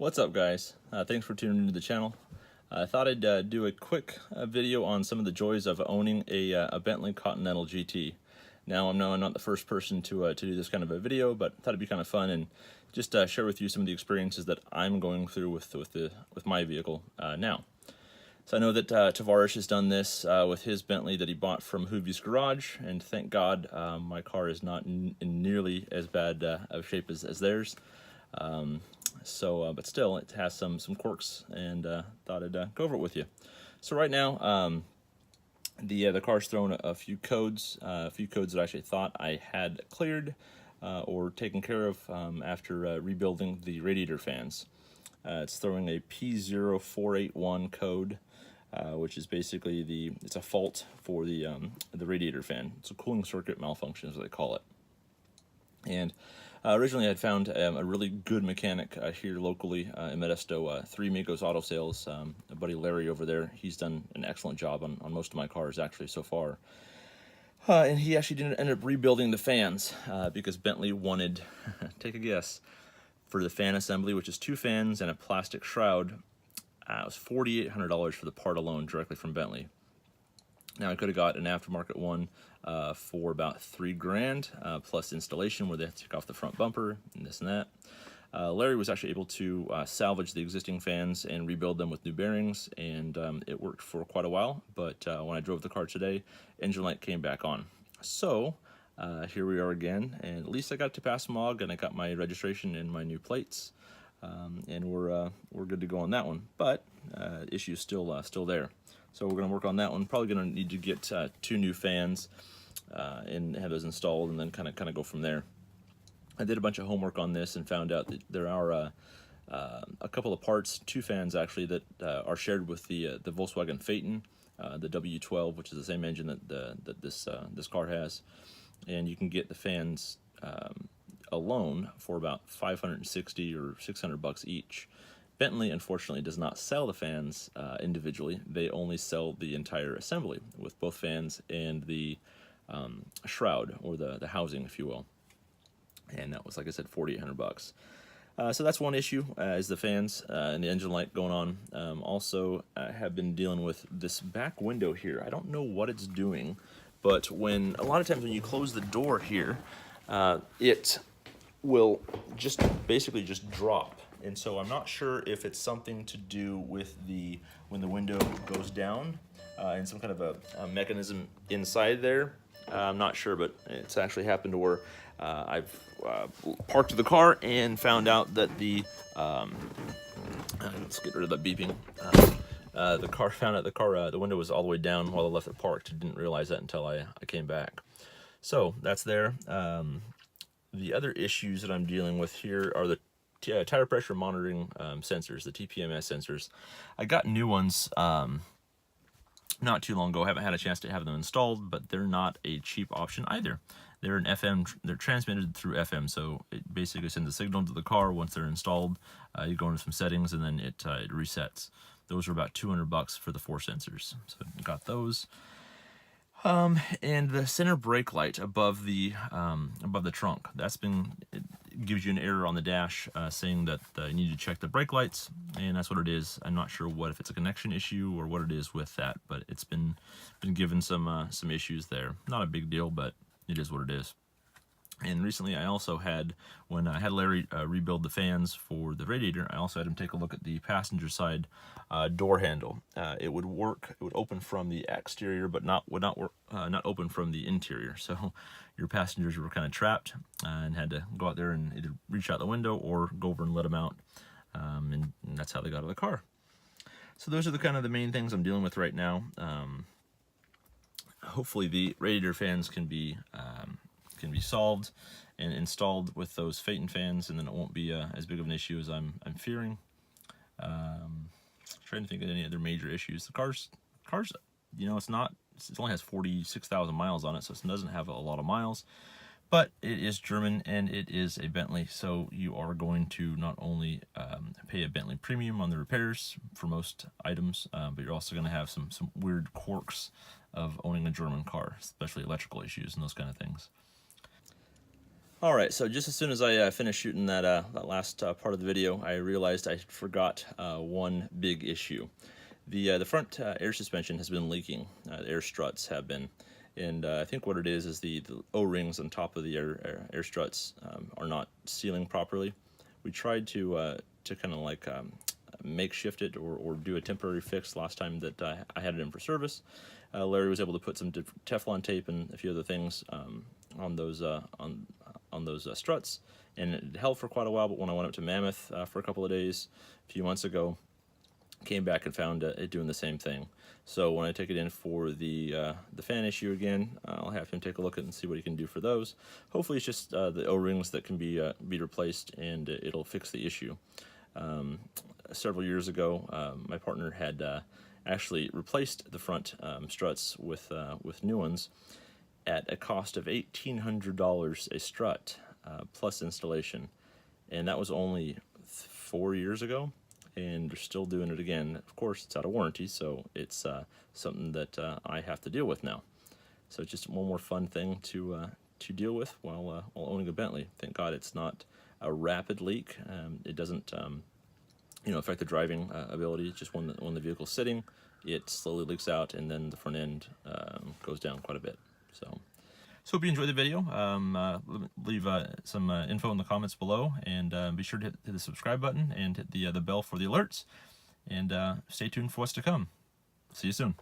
What's up, guys? Thanks for tuning into the channel. I thought I'd do a quick video on some of the joys of owning a Bentley Continental GT. Now, I'm not the first person to do this kind of a video, but thought it'd be kind of fun and just share with you some of the experiences that I'm going through with my vehicle now. So I know that Tavares has done this with his Bentley that he bought from Hoovie's Garage, and thank God my car is not in nearly as bad of shape as theirs. But still, it has some quirks, and thought I'd go over it with you. So right now, the car's thrown a few codes that I actually thought I had cleared or taken care of after rebuilding the radiator fans. It's throwing a P0481 code, which is basically it's a fault for the radiator fan. It's a cooling circuit malfunction, is what they call it. And originally, I'd found a really good mechanic here locally in Modesto, Three Amigos Auto Sales. A buddy Larry over there, he's done an excellent job on most of my cars actually so far. And he actually didn't end up rebuilding the fans because Bentley wanted, take a guess, for the fan assembly, which is 2 fans and a plastic shroud. It was $4,800 for the part alone directly from Bentley. Now, I could have got an aftermarket one for about $3,000 plus installation, where they have to take off the front bumper and this and that. Larry was actually able to salvage the existing fans and rebuild them with new bearings, and it worked for quite a while. But when I drove the car today, engine light came back on. So here we are again, and at least I got to pass MOG, and I got my registration and my new plates, and we're good to go on that one. But issue's still there. So we're going to work on that one. Probably going to need to get 2 new fans and have those installed, and then kind of go from there. I did a bunch of homework on this and found out that there are a couple of parts, 2 fans actually, that are shared with the Volkswagen Phaeton, the W12, which is the same engine that this car has, and you can get the fans alone for about $560 or $600 each. Bentley, unfortunately, does not sell the fans individually. They only sell the entire assembly with both fans and the shroud, or the housing, if you will. And that was, like I said, $4,800. So that's one issue, is the fans and the engine light going on. Also, I have been dealing with this back window here. I don't know what it's doing, but a lot of times when you close the door here, it will basically just drop. And so I'm not sure if it's something to do with when the window goes down and some kind of a mechanism inside there. I'm not sure, but it's actually happened to where I've parked the car and found out that let's get rid of the beeping. The window was all the way down while I left it parked. Didn't realize that until I came back. So that's there. The other issues that I'm dealing with here are the tire pressure monitoring sensors, the TPMS sensors. I got new ones not too long ago. I haven't had a chance to have them installed, but they're not a cheap option either. They're an FM. They're transmitted through FM, so it basically sends a signal to the car once they're installed. You go into some settings, and then it resets. Those are about $200 for the 4 sensors. So I got those. And the center brake light above the trunk, it gives you an error on the dash saying that you need to check the brake lights, and that's what it is. I'm not sure if it's a connection issue or what it is with that, but it's been given some issues there. Not a big deal, but it is what it is. And recently, I also when I had Larry rebuild the fans for the radiator, I also had him take a look at the passenger side door handle. It would open from the exterior, but would not open from the interior. So your passengers were kind of trapped and had to go out there and either reach out the window or go over and let them out. And that's how they got out of the car. So those are the main things I'm dealing with right now. Hopefully, the radiator fans can be solved and installed with those Phaeton fans, and then it won't be as big of an issue as I'm fearing. Trying to think of any other major issues. The car's, it only has 46,000 miles on it, so it doesn't have a lot of miles. But it is German, and it is a Bentley, so you are going to not only pay a Bentley premium on the repairs for most items, but you're also going to have some weird quirks of owning a German car, especially electrical issues and those kind of things. All right, so just as soon as I finished shooting that last part of the video, I realized I forgot one big issue. The front air suspension has been leaking. The air struts have been, and I think what it is the O-rings on top of the air struts are not sealing properly. We tried to kind of like makeshift it or do a temporary fix last time that I had it in for service. Larry was able to put some Teflon tape and a few other things on those struts, and it held for quite a while. But when I went up to Mammoth for a couple of days a few months ago, came back and found it doing the same thing. So when I take it in for the fan issue again, I'll have him take a look at it and see what he can do for those. Hopefully it's just the O-rings that can be replaced, and it'll fix the issue. Several years ago, my partner had actually replaced the front struts with new ones at a cost of $1,800 a strut plus installation, and that was only 4 years ago, and they're still doing it again. Of course, it's out of warranty, so it's something that I have to deal with now. So it's just one more fun thing to deal with while owning a Bentley. Thank God it's not a rapid leak. It doesn't affect the driving ability. It's just when the vehicle's sitting, it slowly leaks out, and then the front end goes down quite a bit. So hope you enjoyed the video. Leave some info in the comments below, and be sure to hit the subscribe button and hit the bell for the alerts, and stay tuned for what's to come. See you soon.